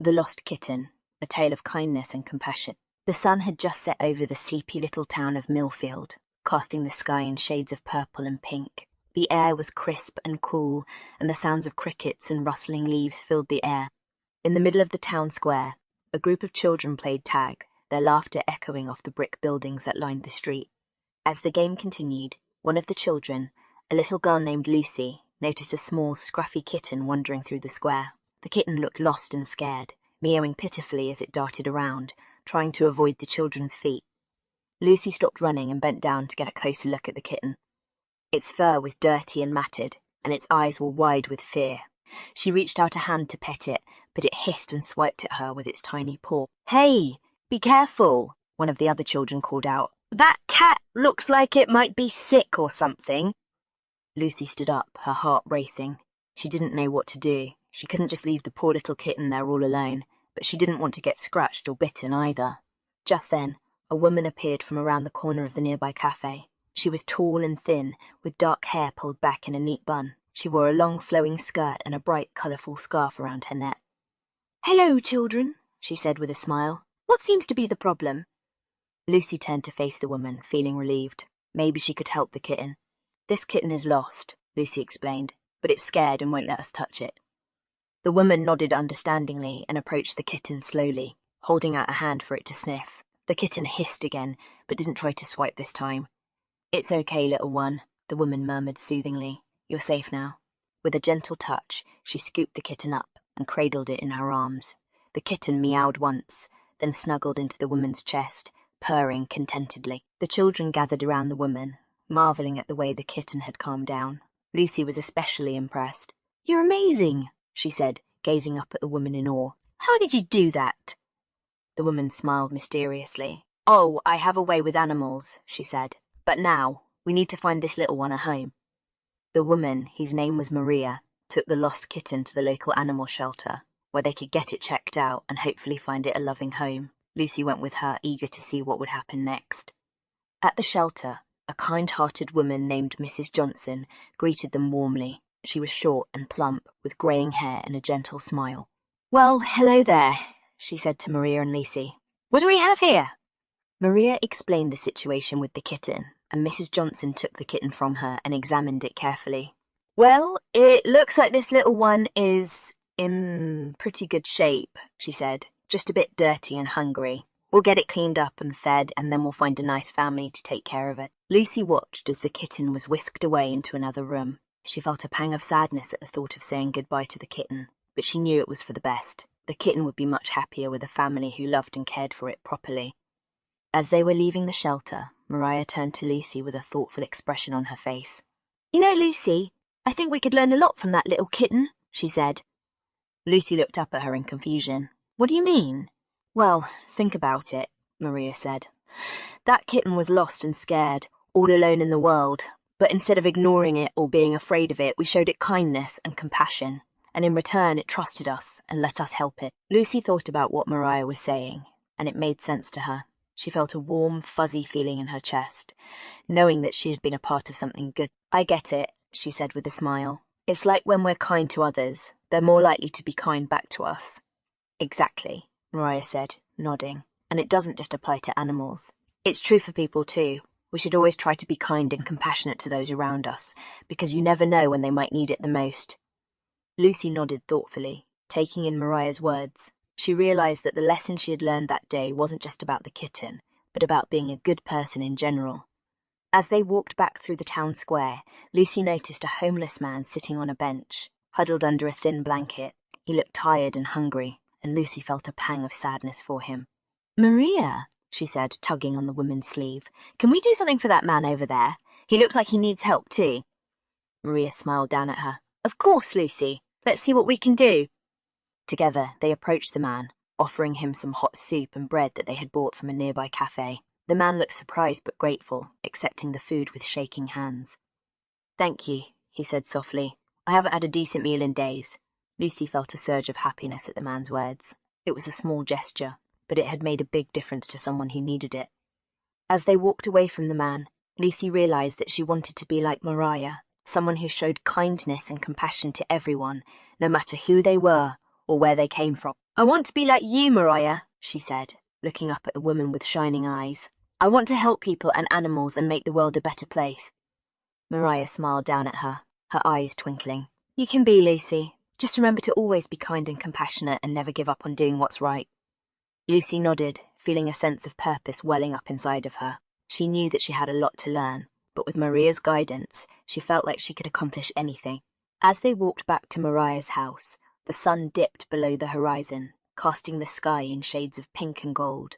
The Lost Kitten, a tale of kindness and compassion. The sun had just set over the sleepy little town of Millfield, casting the sky in shades of purple and pink. The air was crisp and cool, and the sounds of crickets and rustling leaves filled the air. In the middle of the town square, a group of children played tag, their laughter echoing off the brick buildings that lined the street. As the game continued, one of the children, a little girl named Lucy, noticed a small, scruffy kitten wandering through the square. The kitten looked lost and scared, meowing pitifully as it darted around, trying to avoid the children's feet. Lucy stopped running and bent down to get a closer look at the kitten. Its fur was dirty and matted, and its eyes were wide with fear. She reached out a hand to pet it, but it hissed and swiped at her with its tiny paw. "Hey, be careful," one of the other children called out. "That cat looks like it might be sick or something." Lucy stood up, her heart racing. She didn't know what to do. She couldn't just leave the poor little kitten there all alone, but she didn't want to get scratched or bitten either. Just then, a woman appeared from around the corner of the nearby cafe. She was tall and thin, with dark hair pulled back in a neat bun. She wore a long flowing skirt and a bright, colourful scarf around her neck. "Hello, children," she said with a smile. "What seems to be the problem?" Lucy turned to face the woman, feeling relieved. Maybe she could help the kitten. "This kitten is lost," Lucy explained, "but it's scared and won't let us touch it." The woman nodded understandingly and approached the kitten slowly, holding out a hand for it to sniff. The kitten hissed again, but didn't try to swipe this time. "It's okay, little one," the woman murmured soothingly. "You're safe now." With a gentle touch, she scooped the kitten up and cradled it in her arms. The kitten meowed once, then snuggled into the woman's chest, purring contentedly. The children gathered around the woman, marvelling at the way the kitten had calmed down. Lucy was especially impressed. "You're amazing," she said, gazing up at the woman in awe. "How did you do that?" The woman smiled mysteriously. "Oh, I have a way with animals," she said. "But now, we need to find this little one a home." The woman, whose name was Maria, took the lost kitten to the local animal shelter, where they could get it checked out and hopefully find it a loving home. Lucy went with her, eager to see what would happen next. At the shelter, a kind-hearted woman named Mrs. Johnson greeted them warmly. She was short and plump, with greying hair and a gentle smile. "Well, hello there," she said to Maria and Lucy. "What do we have here?" Maria explained the situation with the kitten, and Mrs. Johnson took the kitten from her and examined it carefully. "Well, it looks like this little one is in pretty good shape," she said, "just a bit dirty and hungry. We'll get it cleaned up and fed, and then we'll find a nice family to take care of it." Lucy watched as the kitten was whisked away into another room. She felt a pang of sadness at the thought of saying goodbye to the kitten, but she knew it was for the best. The kitten would be much happier with a family who loved and cared for it properly. As they were leaving the shelter, Maria turned to Lucy with a thoughtful expression on her face. "You know, Lucy, I think we could learn a lot from that little kitten," she said. Lucy looked up at her in confusion. "What do you mean?" "Well, think about it," Maria said. "That kitten was lost and scared, all alone in the world. But instead of ignoring it or being afraid of it, we showed it kindness and compassion, and in return it trusted us and let us help it." Lucy thought about what Maria was saying, and it made sense to her. She felt a warm, fuzzy feeling in her chest, knowing that she had been a part of something good. "I get it," she said with a smile. "It's like when we're kind to others, they're more likely to be kind back to us." "Exactly," Maria said, nodding. "And it doesn't just apply to animals. It's true for people too. We should always try to be kind and compassionate to those around us, because you never know when they might need it the most." Lucy nodded thoughtfully, taking in Maria's words. She realised that the lesson she had learned that day wasn't just about the kitten, but about being a good person in general. As they walked back through the town square, Lucy noticed a homeless man sitting on a bench, huddled under a thin blanket. He looked tired and hungry, and Lucy felt a pang of sadness for him. "Maria," she said, tugging on the woman's sleeve, "can we do something for that man over there? He looks like he needs help too." Maria smiled down at her. "Of course, Lucy. Let's see what we can do." Together, they approached the man, offering him some hot soup and bread that they had bought from a nearby cafe. The man looked surprised but grateful, accepting the food with shaking hands. "Thank you," he said softly. "I haven't had a decent meal in days." Lucy felt a surge of happiness at the man's words. It was a small gesture, but it had made a big difference to someone who needed it. As they walked away from the man, Lucy realised that she wanted to be like Maria, someone who showed kindness and compassion to everyone, no matter who they were or where they came from. I want to be like you, Mariah, she said, looking up at the woman with shining eyes. I want to help people and animals and make the world a better place. Mariah smiled down at her, her eyes twinkling. You can be, Lucy. Just remember to always be kind and compassionate and never give up on doing what's right. Lucy nodded, feeling a sense of purpose welling up inside of her. She knew that she had a lot to learn, but with Maria's guidance, she felt like she could accomplish anything. As they walked back to Mariah's house, the sun dipped below the horizon, casting the sky in shades of pink and gold.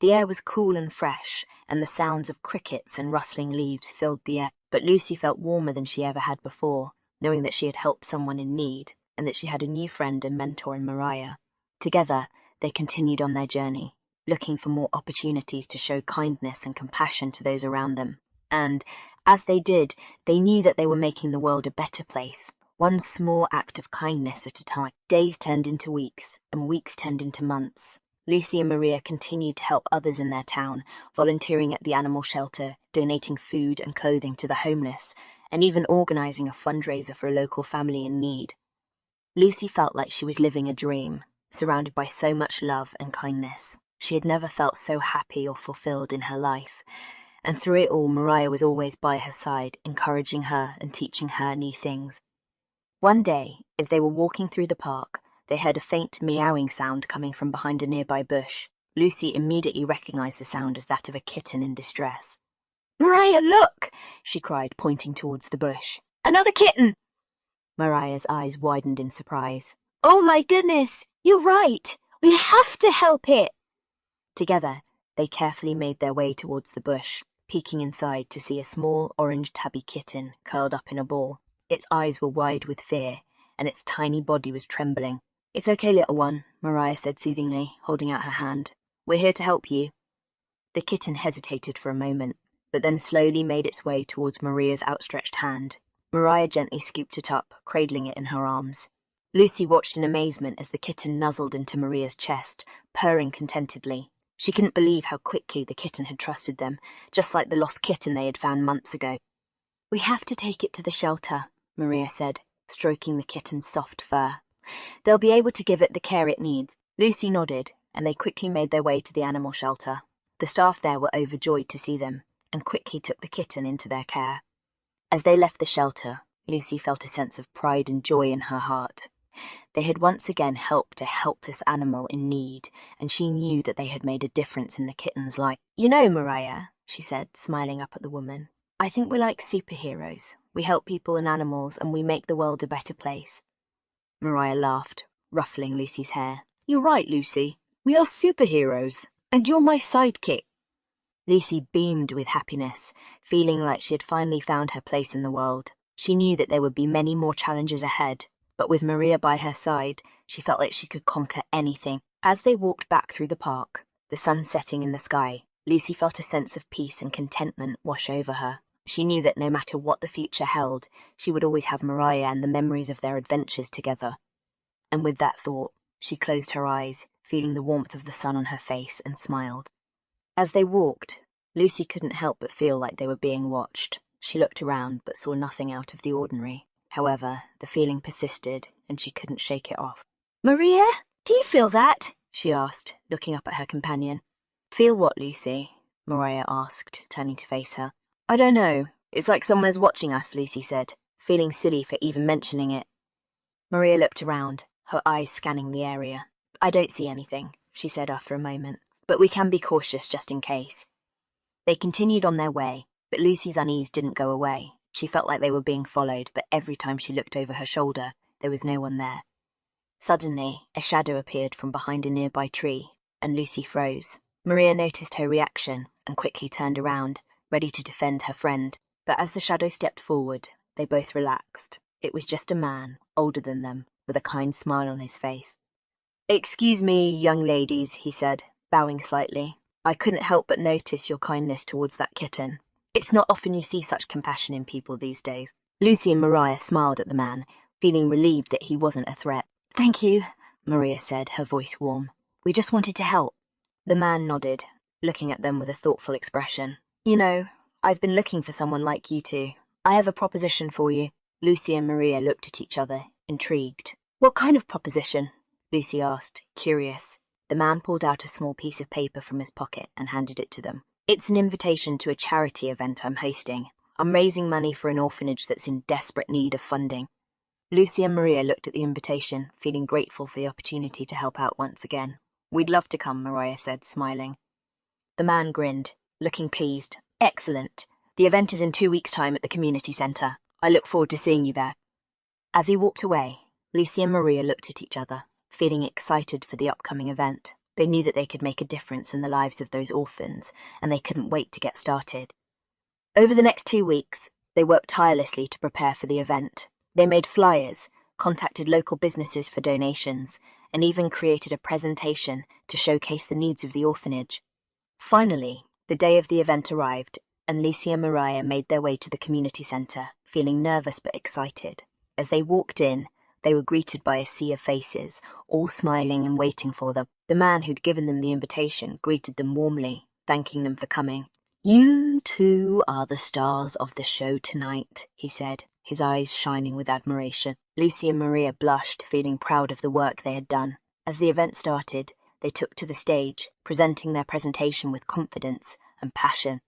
The air was cool and fresh, and the sounds of crickets and rustling leaves filled the air, but Lucy felt warmer than she ever had before, knowing that she had helped someone in need, and that she had a new friend and mentor in Mariah. Together, they continued on their journey, looking for more opportunities to show kindness and compassion to those around them. And, as they did, they knew that they were making the world a better place, one small act of kindness at a time. Days turned into weeks, and weeks turned into months. Lucy and Maria continued to help others in their town, volunteering at the animal shelter, donating food and clothing to the homeless, and even organising a fundraiser for a local family in need. Lucy felt like she was living a dream, surrounded by so much love and kindness. She had never felt so happy or fulfilled in her life, and through it all, Mariah was always by her side, encouraging her and teaching her new things. One day, as they were walking through the park, they heard a faint meowing sound coming from behind a nearby bush. Lucy immediately recognised the sound as that of a kitten in distress. "Mariah, look!" she cried, pointing towards the bush. "Another kitten!" Mariah's eyes widened in surprise. "Oh my goodness! You're right! We have to help it!" Together, they carefully made their way towards the bush, peeking inside to see a small orange tabby kitten curled up in a ball. Its eyes were wide with fear, and its tiny body was trembling. "It's okay, little one," Mariah said soothingly, holding out her hand. "We're here to help you." The kitten hesitated for a moment, but then slowly made its way towards Maria's outstretched hand. Mariah gently scooped it up, cradling it in her arms. Lucy watched in amazement as the kitten nuzzled into Maria's chest, purring contentedly. She couldn't believe how quickly the kitten had trusted them, just like the lost kitten they had found months ago. "We have to take it to the shelter," Maria said, stroking the kitten's soft fur. "They'll be able to give it the care it needs." Lucy nodded, and they quickly made their way to the animal shelter. The staff there were overjoyed to see them, and quickly took the kitten into their care. As they left the shelter, Lucy felt a sense of pride and joy in her heart. They had once again helped a helpless animal in need, and she knew that they had made a difference in the kitten's life. "You know, Mariah," she said, smiling up at the woman, "I think we're like superheroes. We help people and animals, and we make the world a better place." Mariah laughed, ruffling Lucy's hair. "You're right, Lucy. We are superheroes, and you're my sidekick." Lucy beamed with happiness, feeling like she had finally found her place in the world. She knew that there would be many more challenges ahead, but with Maria by her side, she felt like she could conquer anything. As they walked back through the park, the sun setting in the sky, Lucy felt a sense of peace and contentment wash over her. She knew that no matter what the future held, she would always have Mariah and the memories of their adventures together. And with that thought, she closed her eyes, feeling the warmth of the sun on her face, and smiled. As they walked, Lucy couldn't help but feel like they were being watched. She looked around but saw nothing out of the ordinary. However, the feeling persisted, and she couldn't shake it off. "Maria, do you feel that?" she asked, looking up at her companion. "Feel what, Lucy?" Mariah asked, turning to face her. "I don't know. It's like someone is watching us," Lucy said, feeling silly for even mentioning it. Maria looked around, her eyes scanning the area. "I don't see anything," she said after a moment, "but we can be cautious just in case." They continued on their way, but Lucy's unease didn't go away. She felt like they were being followed, but every time she looked over her shoulder, there was no one there. Suddenly, a shadow appeared from behind a nearby tree, and Lucy froze. Maria noticed her reaction and quickly turned around, ready to defend her friend. But as the shadow stepped forward, they both relaxed. It was just a man, older than them, with a kind smile on his face. "Excuse me, young ladies," he said, bowing slightly. "I couldn't help but notice your kindness towards that kitten. It's not often you see such compassion in people these days." Lucy and Mariah smiled at the man, feeling relieved that he wasn't a threat. "Thank you," Maria said, her voice warm. "We just wanted to help." The man nodded, looking at them with a thoughtful expression. "You know, I've been looking for someone like you two. I have a proposition for you." Lucy and Maria looked at each other, intrigued. "What kind of proposition?" Lucy asked, curious. The man pulled out a small piece of paper from his pocket and handed it to them. It's an invitation to a charity event I'm hosting. I'm raising money for an orphanage that's in desperate need of funding. Lucy and Maria looked at the invitation, feeling grateful for the opportunity to help out once again. We'd love to come, Mariah said, smiling. The man grinned, looking pleased. Excellent. The event is in 2 weeks' time at the community centre. I look forward to seeing you there. As he walked away, Lucy and Maria looked at each other, feeling excited for the upcoming event. They knew that they could make a difference in the lives of those orphans, and they couldn't wait to get started. Over the next 2 weeks, they worked tirelessly to prepare for the event. They made flyers, contacted local businesses for donations, and even created a presentation to showcase the needs of the orphanage. Finally, the day of the event arrived, and Lucy and Mariah made their way to the community centre, feeling nervous but excited. As they walked in, they were greeted by a sea of faces, all smiling and waiting for them. The man who'd given them the invitation greeted them warmly, thanking them for coming. "You two are the stars of the show tonight," he said, his eyes shining with admiration. Lucy and Maria blushed, feeling proud of the work they had done. As the event started, they took to the stage, presenting their presentation with confidence and passion.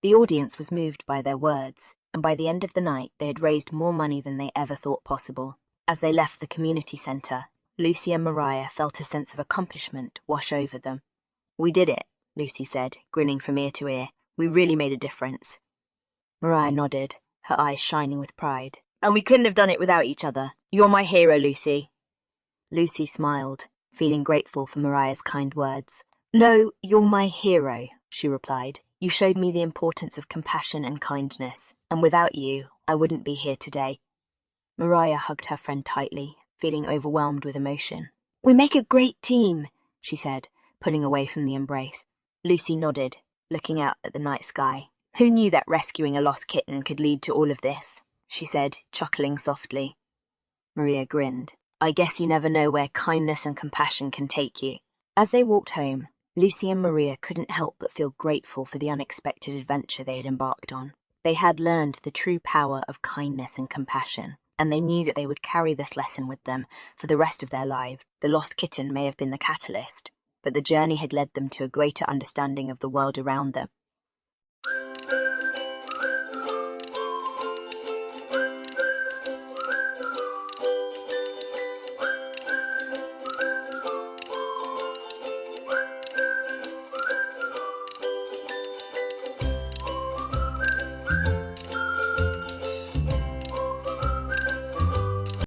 The audience was moved by their words, and by the end of the night they had raised more money than they ever thought possible. As they left the community centre, Lucy and Mariah felt a sense of accomplishment wash over them. "We did it," Lucy said, grinning from ear to ear. "We really made a difference." Mariah nodded, her eyes shining with pride. "And we couldn't have done it without each other. You're my hero, Lucy." Lucy smiled, feeling grateful for Mariah's kind words. "No, you're my hero," she replied. "You showed me the importance of compassion and kindness, and without you, I wouldn't be here today." Mariah hugged her friend tightly, feeling overwhelmed with emotion. "We make a great team," she said, pulling away from the embrace. Lucy nodded, looking out at the night sky. "Who knew that rescuing a lost kitten could lead to all of this?" she said, chuckling softly. Maria grinned. "I guess you never know where kindness and compassion can take you." As they walked home, Lucy and Maria couldn't help but feel grateful for the unexpected adventure they had embarked on. They had learned the true power of kindness and compassion, and they knew that they would carry this lesson with them for the rest of their lives. The lost kitten may have been the catalyst, but the journey had led them to a greater understanding of the world around them.